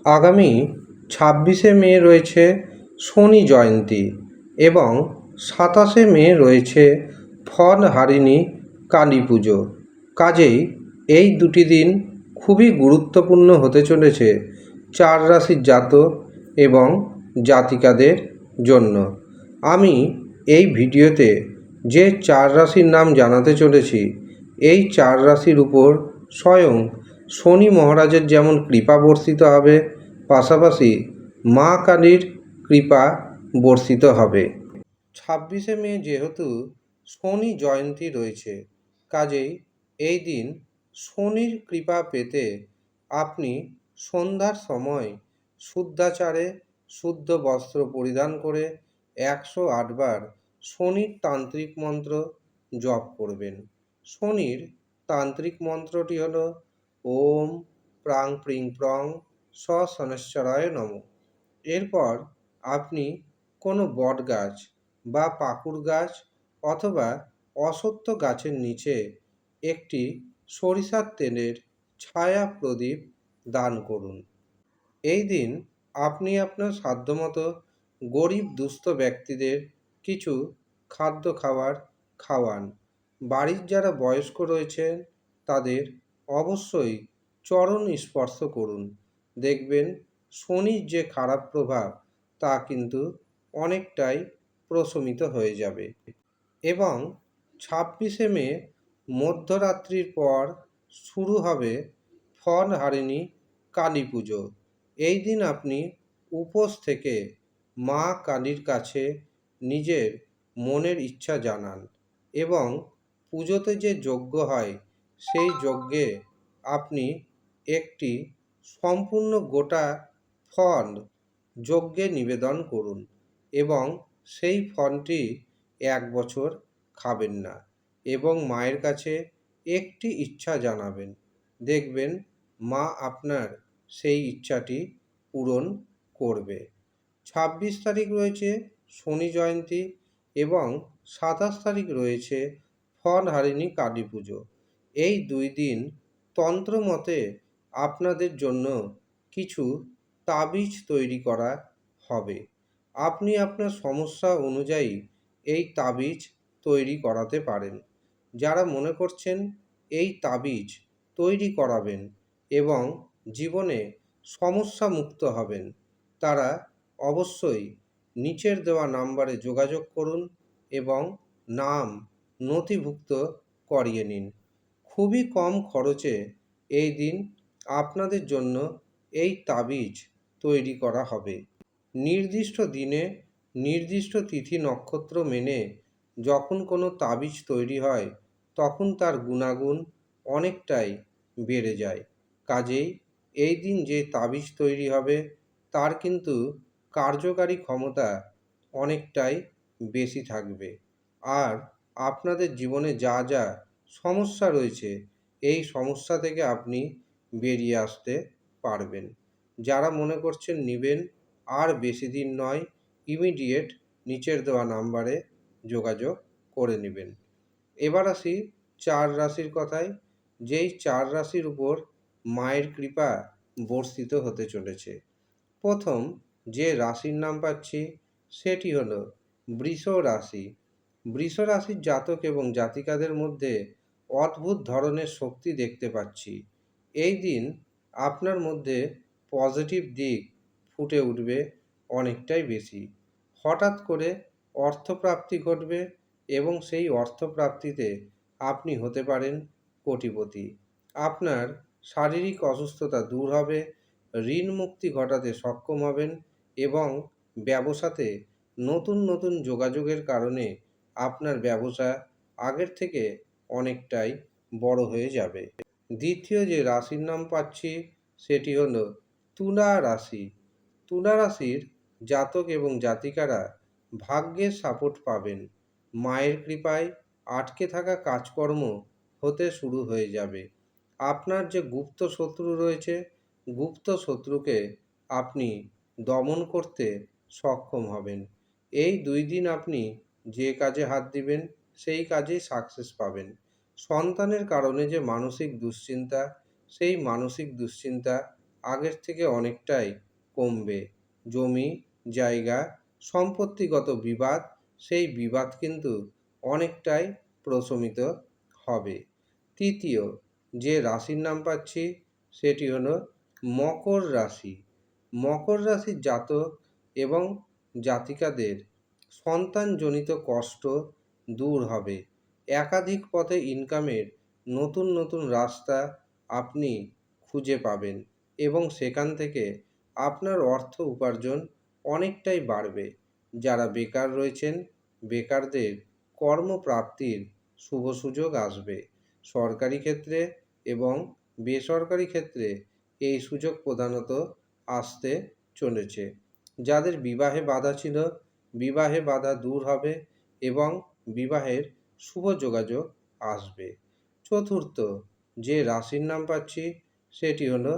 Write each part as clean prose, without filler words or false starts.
আগামী ২৬শে মে রয়েছে শনি জয়ন্তী এবং ২৭শে মে রয়েছে ফলহারিণী কালী পুজো। কাজেই এই দুটি দিন খুবই গুরুত্বপূর্ণ হতে চলেছে ৪ রাশির জাতক এবং জাতিকাদের জন্য। আমি এই ভিডিওতে যে ৪ রাশির নাম জানাতে চলেছি, এই ৪ রাশির উপর স্বয়ং শনি মহারাজের যেমন কৃপা বর্ষিত হবে, পাশাপাশি মা কালীর কৃপা বর্ষিত হবে। ২৬শে মে যেহেতু শনি জয়ন্তী রয়েছে, কাজেই এই দিন শনির কৃপা পেতে আপনি সন্ধ্যার সময় শুদ্ধাচারে শুদ্ধ বস্ত্র পরিধান করে ১০৮ বার শনির তান্ত্রিক মন্ত্র জপ করবেন। শনির তান্ত্রিক মন্ত্রটি হল ওম প্রাং প্রিং প্রং স শনৈশ্চরায় নমঃ। এরপর আপনি কোনো বট গাছ বা পাকুড় গাছ অথবা অশ্বত্থ গাছের নিচে একটি সরিষার তেলের ছায়া প্রদীপ দান করুন। এই দিন আপনি আপনার সাধ্যমতো গরিব দুস্থ ব্যক্তিদের কিছু খাদ্য খাওয়ান। বাড়ির যারা বয়স্ক রয়েছেন তাদের অবশ্যই চরণ স্পর্শ করুন। দেখবেন শনির যে খারাপ প্রভাব তা কিন্তু অনেকটাই প্রশমিত হয়ে যাবে। এবং ২৬শে মে মধ্যরাত্রির পর শুরু হবে ফলহারিণী কালী পুজো। এই দিন আপনি উপোস থেকে মা কালীর কাছে নিজের মনের ইচ্ছা জানান এবং পুজোতে যে যজ্ঞ হয় সেই যজ্ঞে আপনি একটি সম্পূর্ণ গোটা ফল যজ্ঞে নিবেদন করুন এবং সেই ফলটি ১ বছর খাবেন না এবং মায়ের কাছে একটি ইচ্ছা জানাবেন। দেখবেন মা আপনার সেই ইচ্ছাটি পূরণ করবে। ২৬ তারিখ রয়েছে শনি জয়ন্তী এবং ২৭ তারিখ রয়েছে ফলহারিণী কালী পুজো। এই ২ দিন তন্ত্রমতে আপনাদের জন্য কিছু তাবিজ তৈরি করা হবে। আপনি আপনার সমস্যা অনুযায়ী এই তাবিজ তৈরি করাতে পারেন। যারা মনে করছেন এই তাবিজ তৈরি করাবেন এবং জীবনে সমস্যা মুক্ত হবেন, তারা অবশ্যই নিচের দেওয়া নাম্বারে যোগাযোগ করুন এবং নাম নথিভুক্ত করিয়ে নিন। খুবই কম খরচে এই দিন আপনাদের জন্য এই তাবিজ তৈরি করা হবে। নির্দিষ্ট দিনে নির্দিষ্ট তিথি নক্ষত্র মেনে যখন কোনো তাবিজ তৈরি হয় তখন তার গুণাগুণ অনেকটাই বেড়ে যায়। কাজেই এই দিন যে তাবিজ তৈরি হবে তার কিন্তু কার্যকারী ক্ষমতা অনেকটাই বেশি থাকবে। আর আপনাদের জীবনে যা যা সমস্যা রয়েছে এই সমস্যা থেকে আপনি বেরিয়ে আসতে পারবেন। যারা মনে করছেন নেবেন, আর বেশি দিন নয়, ইমিডিয়েট নিচের দেওয়া নাম্বারে যোগাযোগ করে নেবেন। এবার আসি ৪ রাশির কথায়, যেই ৪ রাশির উপর মায়ের কৃপা বর্ষিত হতে চলেছে। প্রথম যে রাশির নাম পাচ্ছি সেটি হলো বৃষ রাশি। বৃষ রাশির জাতক এবং জাতিকাদের মধ্যে অদ্ভুত ধরনের শক্তি দেখতে পাচ্ছি। এই দিন আপনার মধ্যে পজিটিভ দিক ফুটে উঠবে অনেকটাই বেশি। হঠাৎ করে অর্থপ্রাপ্তি ঘটবে এবং সেই অর্থপ্রাপ্তিতে আপনি হতে পারেন কোটিপতি। আপনার শারীরিক অসুস্থতা দূর হবে, ঋণ মুক্তি ঘটাতে সক্ষম হবেন এবং ব্যবসাতে নতুন নতুন যোগাযোগের কারণে আপনার ব্যবসা আগের থেকে অনেকটাই বড় হয়ে যাবে। দ্বিতীয় যে রাশির নাম পাচ্ছি সেটি হলো তুলা রাশি। তুলা রাশির জাতক এবং জাতিকারা ভাগ্যের সাপোর্ট পাবেন। মায়ের কৃপায় আটকে থাকা কাজকর্ম হতে শুরু হয়ে যাবে। আপনার যে গুপ্ত শত্রু রয়েছে, গুপ্ত শত্রুকে আপনি দমন করতে সক্ষম হবেন। এই ২ দিন আপনি যে কাজে হাত দিবেন সেই কাজেই সাকসেস পাবেন। সন্তানের কারণে যে মানসিক দুশ্চিন্তা, সেই মানসিক দুশ্চিন্তা আগের থেকে অনেকটাই কমবে। জমি জায়গা সম্পত্তিগত বিবাদ, সেই বিবাদ কিন্তু অনেকটাই প্রশমিত হবে। তৃতীয় যে রাশির নাম পাচ্ছি সেটি হলো মকর রাশি। মকর রাশির জাতক এবং জাতিকাদের সন্তানজনিত কষ্ট দূর হবে। একাধিক পথে ইনকামের নতুন নতুন রাস্তা আপনি খুঁজে পাবেন এবং সেখান থেকে আপনার অর্থ উপার্জন অনেকটাই বাড়বে। যারা বেকার রয়েছেন, বেকারদের কর্মপ্রাপ্তির শুভ সুযোগ আসবে। সরকারি ক্ষেত্রে এবং বেসরকারি ক্ষেত্রে এই সুযোগ প্রধানত আসতে চলেছে। যাদের বিবাহে বাধা ছিল, বিবাহে বাধা দূর হবে এবং বিবাহের শুভ যোগাযোগ আসবে। চতুর্থ যে রাশির নাম পাচ্ছি সেটি হলো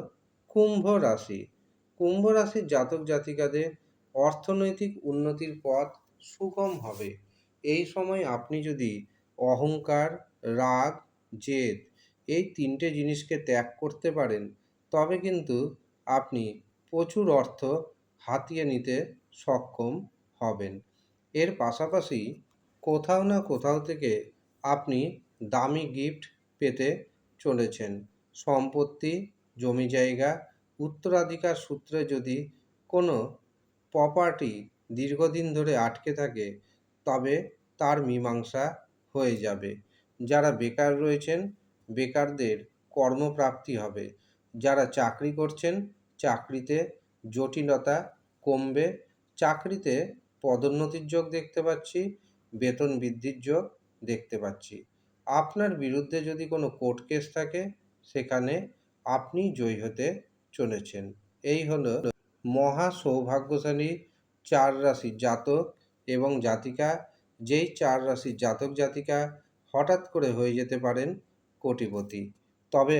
কুম্ভ রাশি। কুম্ভ রাশির জাতক জাতিকাদের অর্থনৈতিক উন্নতির পথ সুগম হবে। এই সময় আপনি যদি অহংকার, রাগ, জেদ এই তিনটে জিনিসকে ত্যাগ করতে পারেন, তবে কিন্তু আপনি প্রচুর অর্থ হাতিয়ে নিতে সক্ষম হবেন। এর পাশাপাশি কোথাও না কোথাও থেকে আপনি দামি গিফট পেতে চলেছেন। সম্পত্তি, জমি জায়গা, উত্তরাধিকার সূত্রে যদি কোনো প্রপার্টি দীর্ঘদিন ধরে আটকে থাকে, তবে তার মীমাংসা হয়ে যাবে। যারা বেকার রয়েছেন, বেকারদের কর্মপ্রাপ্তি হবে। যারা চাকরি করছেন, চাকরিতে জটিলতা কমবে। চাকরিতে পদোন্নতির যোগ দেখতে পাচ্ছি, বেতন বৃদ্ধির যোগ দেখতে পাচ্ছি। আপনার বিরুদ্ধে যদি কোনো কোর্ট কেস থাকে, সেখানে আপনি জয়ী হতে চলেছেন। এই হলো মহা সৌভাগ্যশালী 4 রাশির জাতক এবং জাতিকা। যেই 4 রাশির জাতক জাতিকা হঠাৎ করে হয়ে যেতে পারেন কোটিপতি। তবে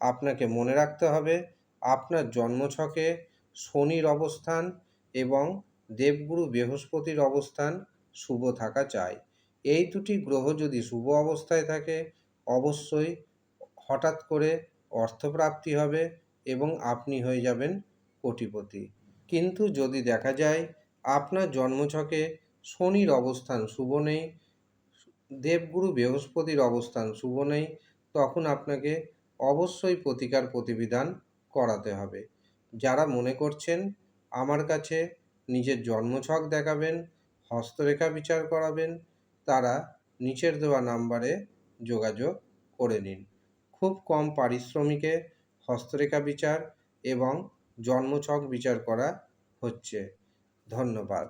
আপনাকে মনে রাখতে হবে, আপনার জন্মছকে শনির অবস্থান এবং দেবগুরু বৃহস্পতির অবস্থান শুভ থাকা চাই। এই দুটি গ্রহ যদি শুভ অবস্থায় থাকে, অবশ্যই হঠাৎ করে অর্থপ্রাপ্তি হবে এবং আপনি হয়ে যাবেন কোটিপতি। কিন্তু যদি দেখা যায় আপনার জন্মছকে শনির অবস্থান শুভ নেই, দেবগুরু বৃহস্পতির অবস্থান শুভ নেই, তখন আপনাকে অবশ্যই প্রতিকার প্রতিবিধান করাতে হবে। যারা মনে করছেন আমার কাছে নিজের জন্মছক দেখাবেন, হস্তরেখা বিচার করাবেন, তারা নিচের দেওয়া নাম্বারে যোগাযোগ করে নিন। খুব কম পারিশ্রমিকে হস্তরেখা বিচার এবং জন্মছক বিচার করা হচ্ছে। ধন্যবাদ।